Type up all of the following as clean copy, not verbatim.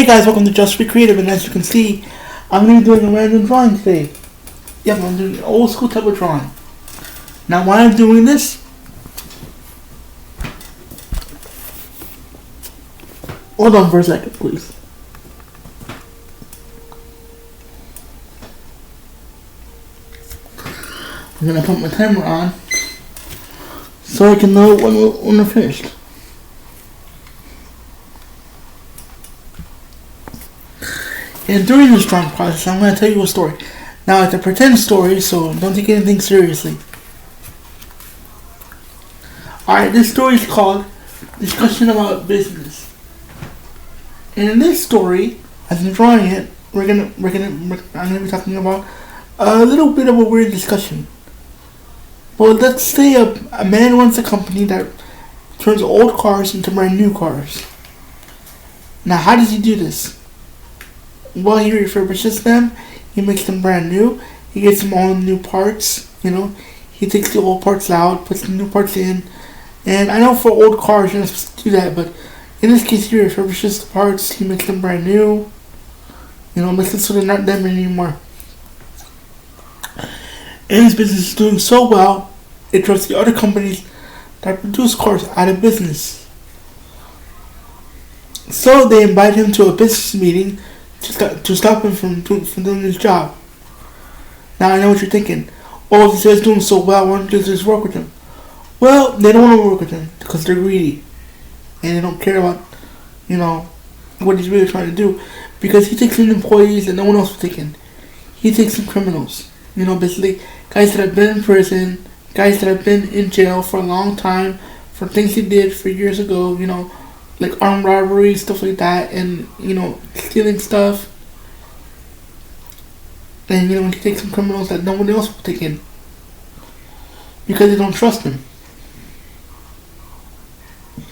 Hey guys, welcome to Just Be Creative, and as you can see, I'm going to be doing a random drawing today. Yep, I'm doing an old school type of drawing. Now why I'm doing this, hold on for a second please. I'm going to put my timer on so I can know when we're finished. And during this drawing process, I'm going to tell you a story. Now, it's a pretend story, so don't take anything seriously. Alright, this story is called Discussion About Business. And in this story, as I'm drawing it, I'm gonna be talking about a little bit of a weird discussion. Well, let's say a man runs a company that turns old cars into brand new cars. Now, how does he do this? Well, he refurbishes them, he makes them brand new, he gets them all new parts, he takes the old parts out, puts the new parts in, and I know for old cars you're not supposed to do that, but in this case he refurbishes the parts, he makes them brand new, makes them so they're not them anymore. And his business is doing so well, it drives the other companies that produce cars out of business. So they invite him to a business meeting to stop him from doing his job. Now I know what you're thinking. Oh, if he says doing so well, why don't you just work with him? Well, they don't want to work with him because they're greedy. And they don't care about, what he's really trying to do. Because he takes in employees that no one else will take in. He takes in criminals. Basically guys that have been in prison, guys that have been in jail for a long time for things he did for years ago, like armed robbery, stuff like that, and stealing stuff. And he takes some criminals that no one else will take in because they don't trust him. And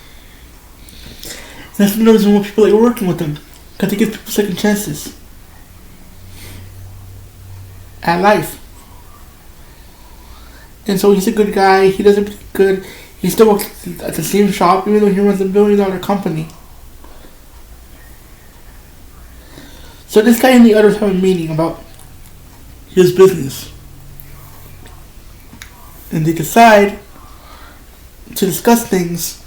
that's the reason why people like working with him, because he gives people second chances at life. And so he's a good guy. He does it good. He still works at the same shop, even though he runs a $1 billion company. So this guy and the others have a meeting about his business. And they decide to discuss things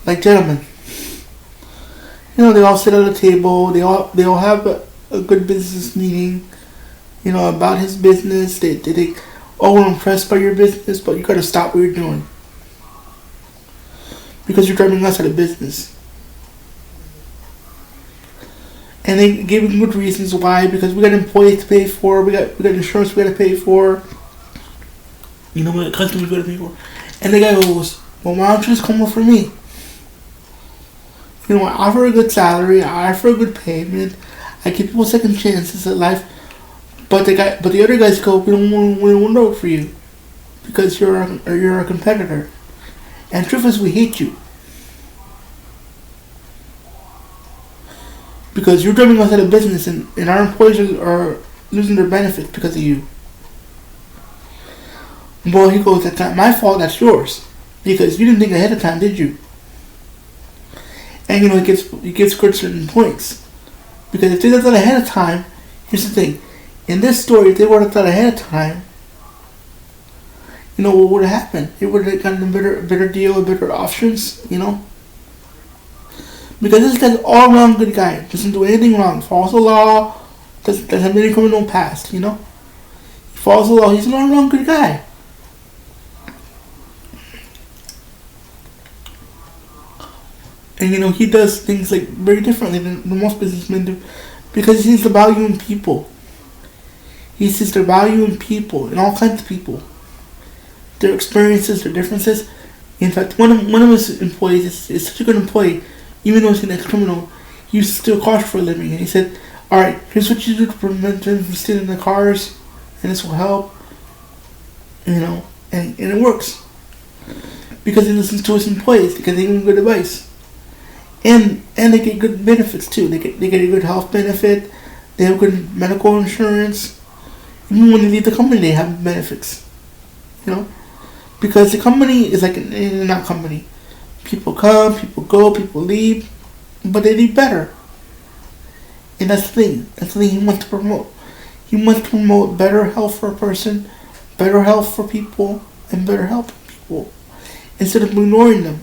like gentlemen. They all sit at a table. They all have a good business meeting. About his business. They we're impressed by your business, but you gotta stop what you're doing. Because you're driving us out of business. And they gave him good reasons why, because we got employees to pay for, we got insurance we gotta pay for, we got customers we gotta pay for. And the guy goes, well, why don't you just come work for me? I offer a good salary, I offer a good payment, I give people second chances at life, but the other guys go, we don't want to work for you because you're a competitor. And the truth is, we hate you. Because you're driving us out of business and our employees are losing their benefits because of you. Well, he goes, that's not my fault, that's yours. Because you didn't think ahead of time, did you? And he gets good certain points. Because if they did that ahead of time, here's the thing. In this story, if they would have thought ahead of time, what would have happened? It would have gotten a better deal, a better options, Because this guy's all around good guy. Doesn't do anything wrong. Follows the law. Doesn't have any criminal past, He follows the law. He's an all around good guy. And he does things like very differently than most businessmen do. Because he sees the value in people. He sees the value in people, in all kinds of people. Their experiences, their differences. In fact, one of his employees is such a good employee, even though he's an ex-criminal, he used to steal cars for a living. And he said, alright, here's what you do to prevent them from stealing the cars, and this will help. And it works. Because he listens to his employees, because they give him good advice. And they get good benefits too. They get a good health benefit, they have good medical insurance. Even when they leave the company, they have benefits. Because the company is like an in and out company. People come, people go, people leave, but they leave better. And that's the thing. That's the thing he wants to promote. He wants to promote better health for a person, better health for people, and better health for people, instead of ignoring them.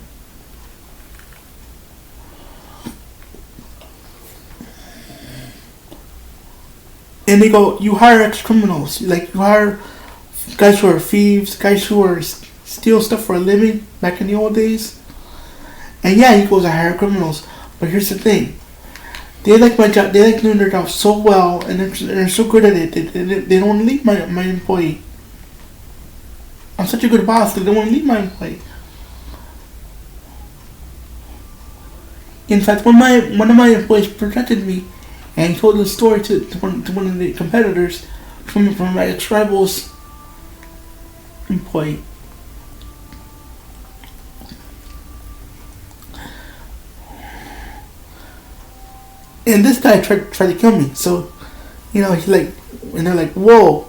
And they go, you hire ex-criminals. Like, you hire guys who are thieves, guys who are steal stuff for a living back in the old days. And yeah, he goes, I hire criminals. But here's the thing. They like my job. They like doing their job so well, and they're so good at it. They don't want to leave my employee. I'm such a good boss that they don't want to leave my employee. In fact, one of my employees protected me, and he told the story to one of the competitors from my ex-rival's employee. And this guy tried to kill me. So, he's like, and they're like, whoa,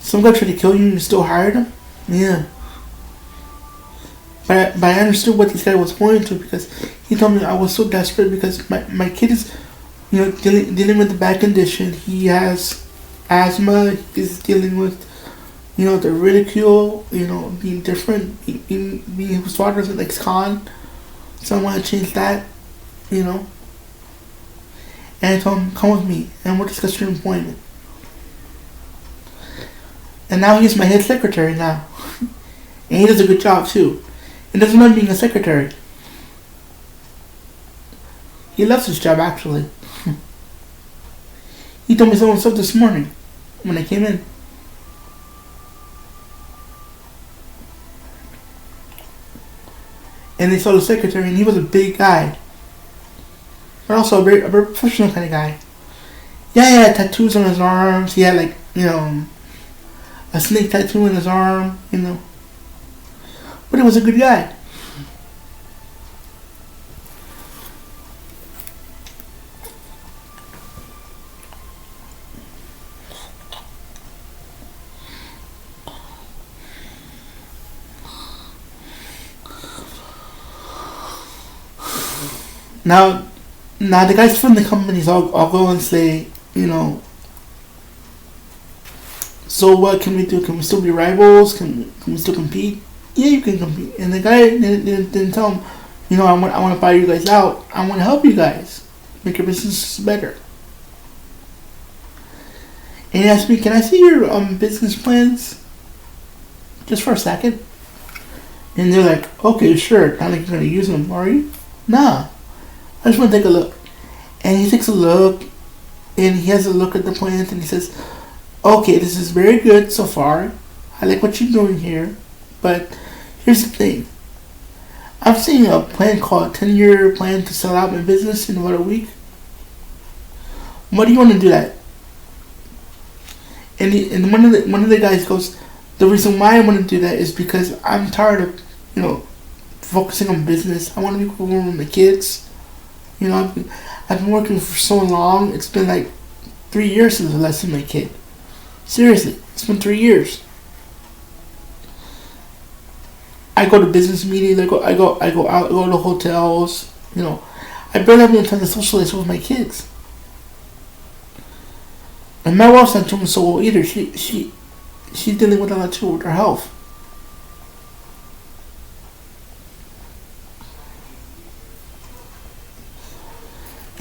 some guy tried to kill you and you still hired him? Yeah. But I understood what this guy was going through, because he told me I was so desperate because my kid is, dealing with the back condition. He has asthma. He's dealing with, the ridicule, being different, being his father's an ex-con. So I want to change that, And I told him, come with me, and we'll discuss your employment. And now he's my head secretary now. And he does a good job too. He doesn't mind being a secretary. He loves his job, actually. He told me some stuff this morning when I came in. And they saw the secretary, and he was a big guy. But also a very professional kind of guy. Yeah, he had tattoos on his arms. He had a snake tattoo on his arm, But he was a good guy. Now the guys from the companies all go and say, so what can we do? Can we still be rivals? Can we still compete? Yeah, you can compete. And the guy didn't tell him, I want to buy you guys out. I want to help you guys make your business better. And he asked me, can I see your business plans? Just for a second. And they're like, okay, sure. Not like you're going to use them, are you? Nah. I just want to take a look. And he takes a look, and he has a look at the plans, and he says, okay, this is very good so far. I like what you're doing here. But here's the thing. I'm seeing a plan called 10-year plan to sell out my business in about a week. What do you want to do that? And one of the guys goes, the reason why I want to do that is because I'm tired of, focusing on business. I want to be home with my kids. I've been working for so long. It's been like 3 years since I last seen my kid. Seriously, it's been 3 years. I go to business meetings. I go out. I go to hotels. I barely have any time to socialize with my kids. And my wife's not doing so well either. She's dealing with a lot too with her health.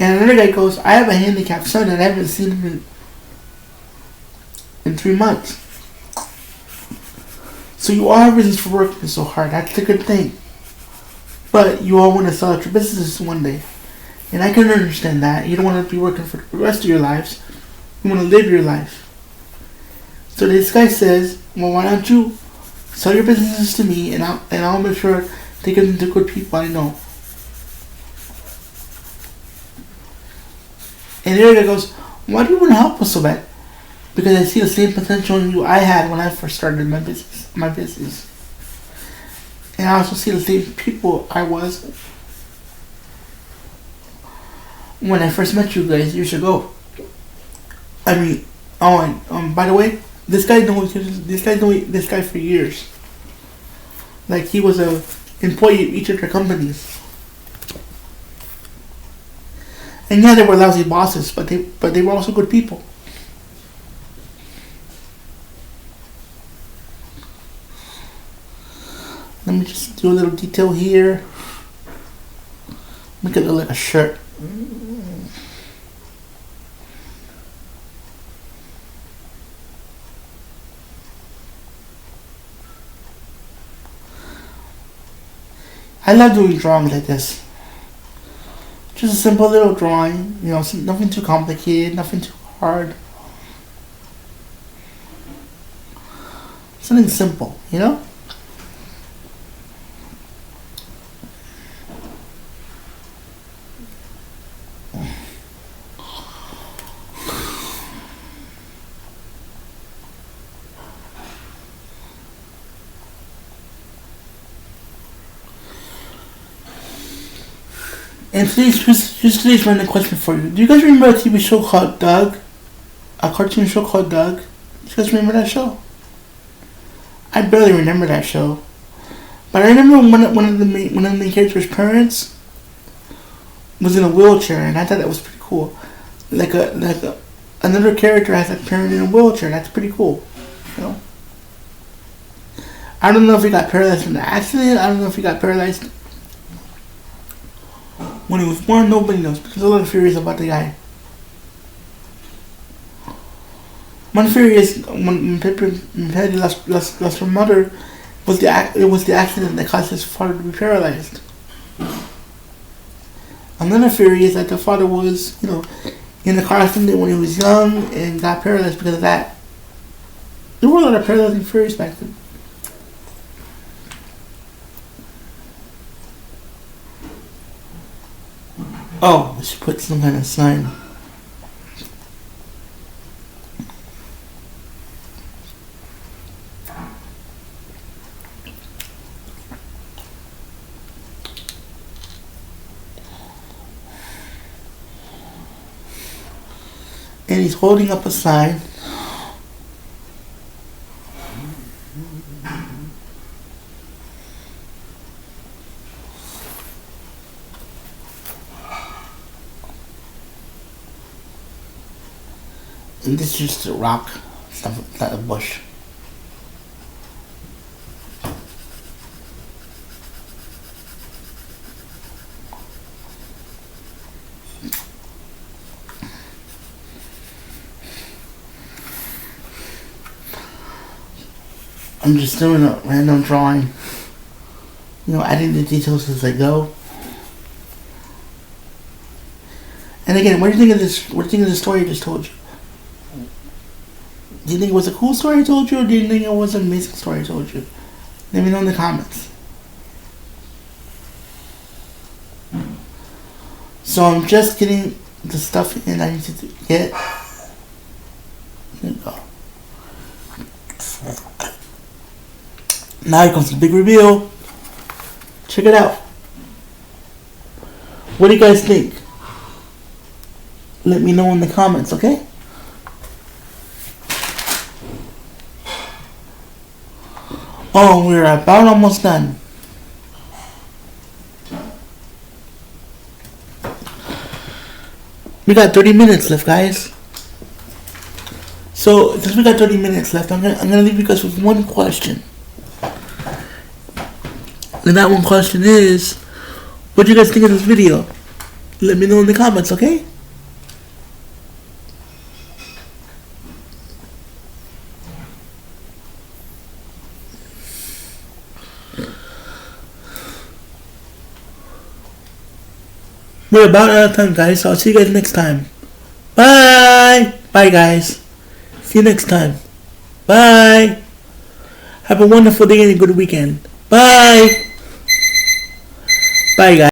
And another guy goes, I have a handicapped son and I haven't seen him in 3 months. So you all have reasons for working so hard. That's a good thing. But you all want to sell out your businesses one day. And I can understand that. You don't want to be working for the rest of your lives. You want to live your life. So this guy says, well, why don't you sell your businesses to me, and I'll make sure they get into good people I know. And the other guy goes, why do you want to help us so bad? Because I see the same potential in you I had when I first started my business. And I also see the same people I was when I first met you guys years ago. I mean, by the way, this guy knows this guy for years. Like, he was a employee of each of their companies. And yeah, they were lousy bosses, but they were also good people. Let me just do a little detail here. Make it look like a shirt. I love doing drawings like this. Just a simple little drawing, nothing too complicated, nothing too hard. Something simple, And today's random question for you. Do you guys remember a TV show called Doug? A cartoon show called Doug? Do you guys remember that show? I barely remember that show. But I remember one of the main characters' parents was in a wheelchair, and I thought that was pretty cool. Another character has a parent in a wheelchair. That's pretty cool. I don't know if he got paralyzed in the accident. I don't know if he got paralyzed when he was born. Nobody knows, because I'm a little curious about the guy. One theory is when Patty lost her mother, it was the accident that caused his father to be paralyzed. Another theory is that the father was, in a car accident when he was young and got paralyzed because of that. There were a lot of paralyzing theories back then. Oh, I should put some kind of sign. And he's holding up a sign. And this is just a rock. It's not a bush. I'm just doing a random drawing. Adding the details as I go. And again, what do you think of this? What do you think of the story I just told you? Do you think it was a cool story I told you, or do you think it was an amazing story I told you? Let me know in the comments. So I'm just getting the stuff in I need to get. There you go. Now here comes the big reveal. Check it out. What do you guys think? Let me know in the comments, okay? Oh, we're about almost done. We got 30 minutes left, guys. So, since we got 30 minutes left, I'm gonna leave you guys with one question. And that one question is, what do you guys think of this video? Let me know in the comments, okay? We're about out of time, guys, so I'll see you guys next time. Bye! Bye, guys. See you next time. Bye! Have a wonderful day and a good weekend. Bye! Bye, guys.